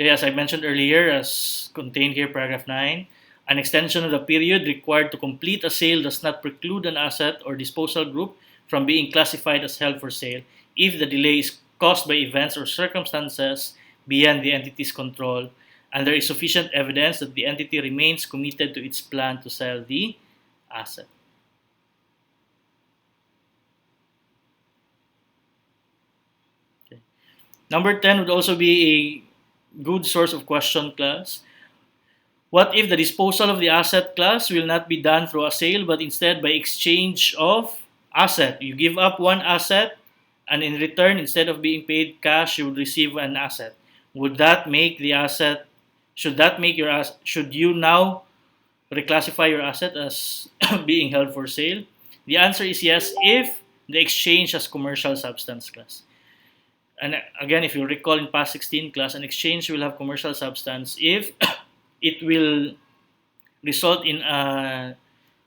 Okay, as I mentioned earlier, as contained here, paragraph 9, an extension of the period required to complete a sale does not preclude an asset or disposal group from being classified as held for sale if the delay is caused by events or circumstances beyond the entity's control and there is sufficient evidence that the entity remains committed to its plan to sell the asset. Okay. Number 10 would also be a good source of question class. What if the disposal of the asset class will not be done through a sale but instead by exchange of asset? You give up one asset and in return, instead of being paid cash, you would receive an asset. Would that make the asset, should that make your asset, should you now reclassify your asset as being held for sale? The answer is yes if the exchange has commercial substance class. And again, if you recall in past 16 class, an exchange will have commercial substance if it will result in a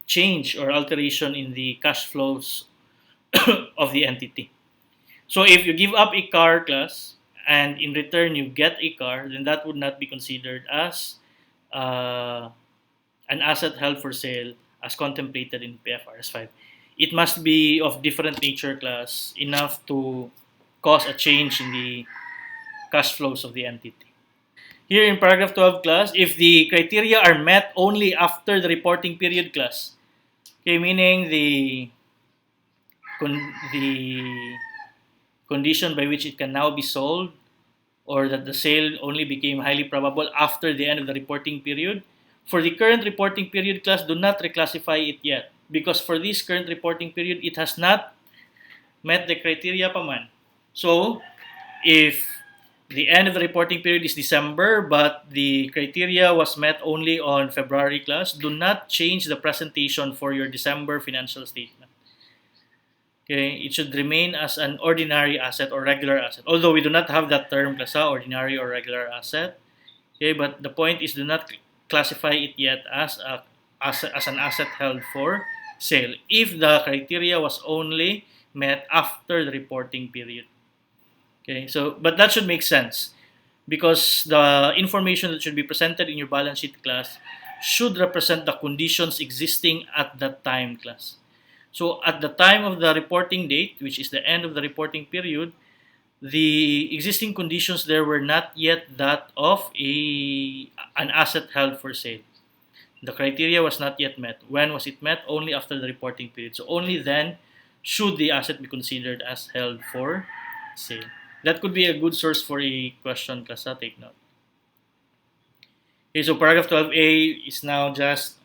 change or alteration in the cash flows of the entity. So if you give up a car class and in return you get a car, then that would not be considered as uh, an asset held for sale as contemplated in PFRS 5. It must be of different nature class enough to cause a change in the cash flows of the entity. Here in paragraph 12 class, if the criteria are met only after the reporting period class, okay, meaning the condition by which it can now be sold or that the sale only became highly probable after the end of the reporting period. For the current reporting period class, do not reclassify it yet because for this current reporting period, it has not met the criteria pa man. So, if the end of the reporting period is December but the criteria was met only on February class, do not change the presentation for your December financial statement. Okay, it should remain as an ordinary asset or regular asset. Although we do not have that term class, ordinary or regular asset. Okay, but the point is do not classify it yet as as an asset held for sale if the criteria was only met after the reporting period. Okay, so but that should make sense because the information that should be presented in your balance sheet class should represent the conditions existing at that time class. So at the time of the reporting date, which is the end of the reporting period, the existing conditions there were not yet that of an asset held for sale. The criteria was not yet met. When was it met? Only after the reporting period. So only then should the asset be considered as held for sale. That could be a good source for a question class. Take note. Okay, so paragraph 12A is now just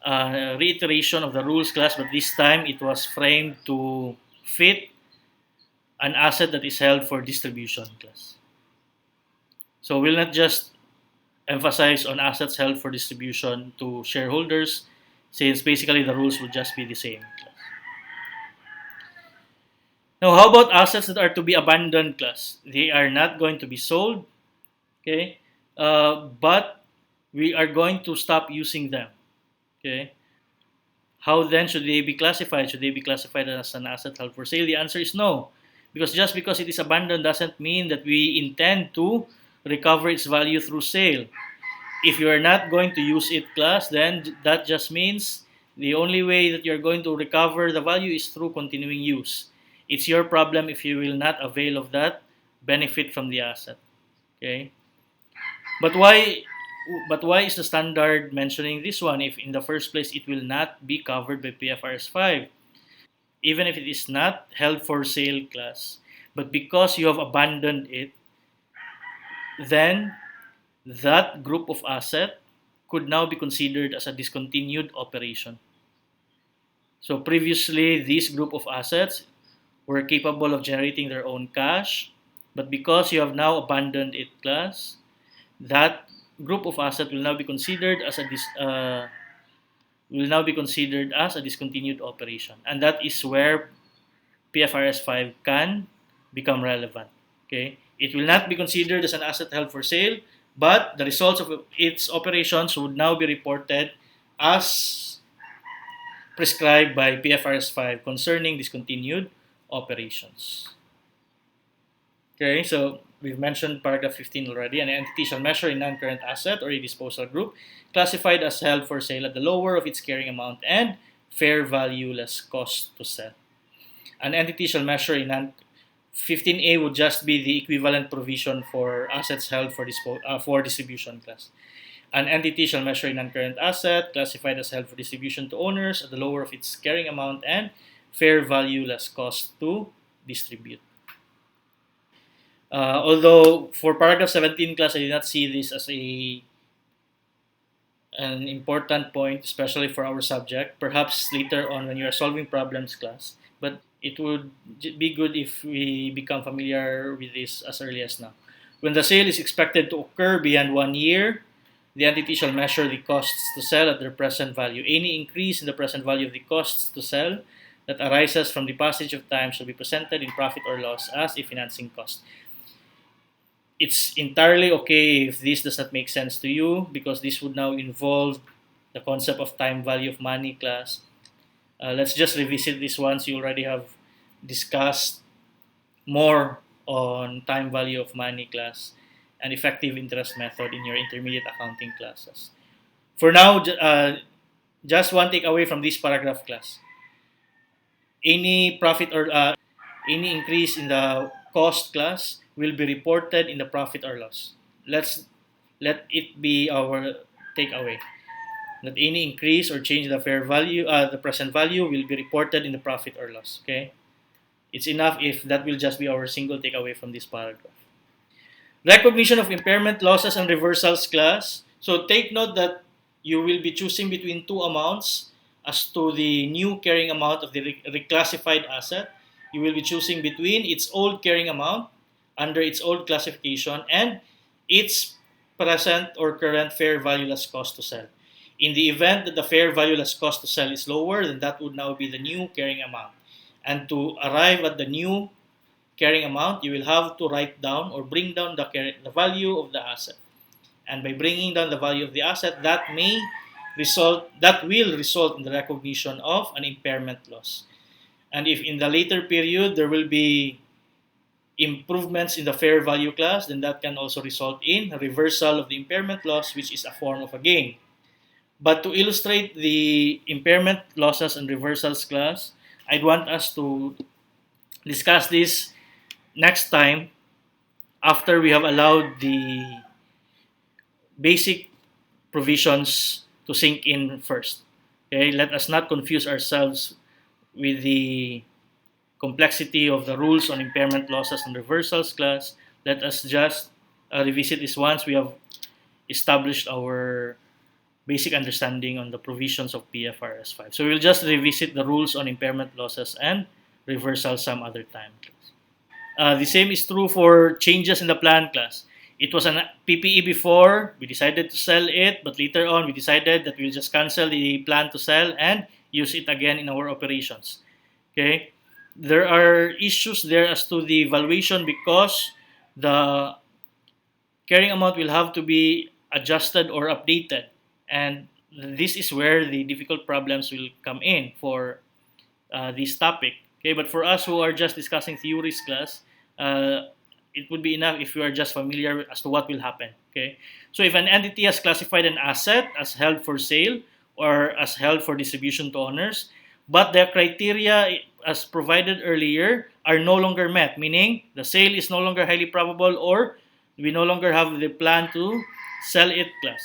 a reiteration of the rules class, but this time it was framed to fit an asset that is held for distribution class. So we'll not just emphasize on assets held for distribution to shareholders since basically the rules would just be the same. Now, how about assets that are to be abandoned class? They are not going to be sold, okay, but we are going to stop using them, okay. How then should they be classified? Should they be classified as an asset held for sale? The answer is no, because just because it is abandoned doesn't mean that we intend to recover its value through sale. If you are not going to use it class, then that just means the only way that you're going to recover the value is through continuing use. It's your problem if you will not avail of that benefit from the asset. Okay? But why is the standard mentioning this one if in the first place it will not be covered by PFRS 5? Even if it is not held for sale class, but because you have abandoned it, then that group of asset could now be considered as a discontinued operation. So previously, this group of assets were capable of generating their own cash, but because you have now abandoned it class, that group of asset will now be considered as a discontinued operation, and that is where PFRS 5 can become relevant. Okay, it will not be considered as an asset held for sale, but the results of its operations would now be reported as prescribed by PFRS 5 concerning discontinued operations. Okay, so we've mentioned paragraph 15 already. An entity shall measure a non-current asset or a disposal group classified as held for sale at the lower of its carrying amount and fair value less cost to sell. An entity shall measure a non 15A would just be the equivalent provision for assets held for distribution class. An entity shall measure a non-current asset classified as held for distribution to owners at the lower of its carrying amount and fair value less cost to distribute. Although for paragraph 17 class, I did not see this as an important point, especially for our subject. Perhaps later on when you are solving problems class, but it would be good if we become familiar with this as early as now. When the sale is expected to occur beyond 1 year, the entity shall measure the costs to sell at their present value. Any increase in the present value of the costs to sell that arises from the passage of time shall be presented in profit or loss as a financing cost. It's entirely okay if this does not make sense to you, because this would now involve the concept of time value of money class. Let's just revisit this once you already have discussed more on time value of money class and effective interest method in your intermediate accounting classes. For now, just one takeaway from this paragraph class. Any profit or any increase in the cost class will be reported in the profit or loss. Let it be our takeaway. That any increase or change in the fair value, the present value, will be reported in the profit or loss. Okay, it's enough if that will just be our single takeaway from this paragraph. Recognition of impairment losses and reversals class. So take note that you will be choosing between two amounts as to the new carrying amount of the reclassified asset. You will be choosing between its old carrying amount under its old classification and its present or current fair value less cost to sell. In the event that the fair value less cost to sell is lower, then that would now be the new carrying amount. And to arrive at the new carrying amount, you will have to write down or bring down the value of the asset. And by bringing down the value of the asset, that will result in the recognition of an impairment loss. And if in the later period there will be improvements in the fair value class, then that can also result in a reversal of the impairment loss, which is a form of a gain. But to illustrate the impairment losses and reversals class, I'd want us to discuss this next time after we have allowed the basic provisions to sink in first. Okay, let us not confuse ourselves with the complexity of the rules on impairment losses and reversals class. Let us just revisit this once we have established our basic understanding on the provisions of PFRS 5. So we'll just revisit the rules on impairment losses and reversals some other time. The same is true for changes in the plan class. It was an PPE before, we decided to sell it, but later on we decided that we'll just cancel the plan to sell and use it again in our operations. Okay, there are issues there as to the valuation because the carrying amount will have to be adjusted or updated, and this is where the difficult problems will come in for this topic. Okay, but for us who are just discussing theories class, it would be enough if you are just familiar as to what will happen. Okay, so if an entity has classified an asset as held for sale or as held for distribution to owners, but the criteria as provided earlier are no longer met, meaning the sale is no longer highly probable or we no longer have the plan to sell it class,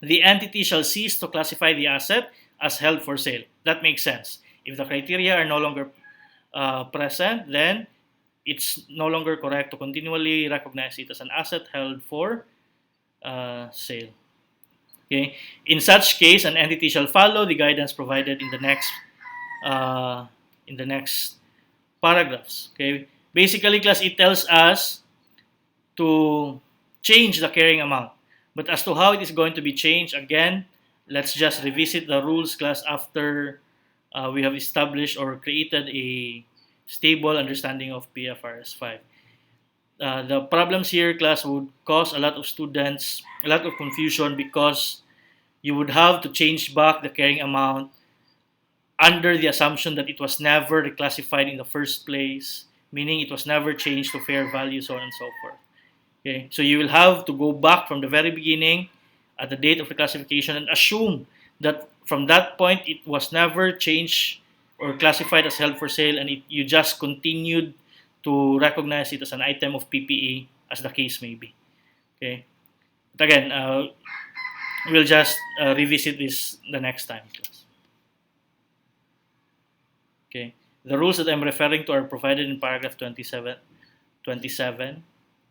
the entity shall cease to classify the asset as held for sale. That makes sense. If the criteria are no longer present, then it's no longer correct to continually recognize it as an asset held for sale. Okay. In such case, an entity shall follow the guidance provided in the next paragraphs. Okay. Basically, class, it tells us to change the carrying amount. But as to how it is going to be changed, again, let's just revisit the rules class after we have established or created a stable understanding of PFRS 5. The problems here, class, would cause a lot of students a lot of confusion because you would have to change back the carrying amount under the assumption that it was never reclassified in the first place, meaning it was never changed to fair value, so on and so forth. Okay, so you will have to go back from the very beginning at the date of the classification and assume that from that point it was never changed or classified as held for sale, and you just continued to recognize it as an item of PPE, as the case may be. Okay, but again, we'll just revisit this the next time, class. Okay, the rules that I'm referring to are provided in paragraph 27.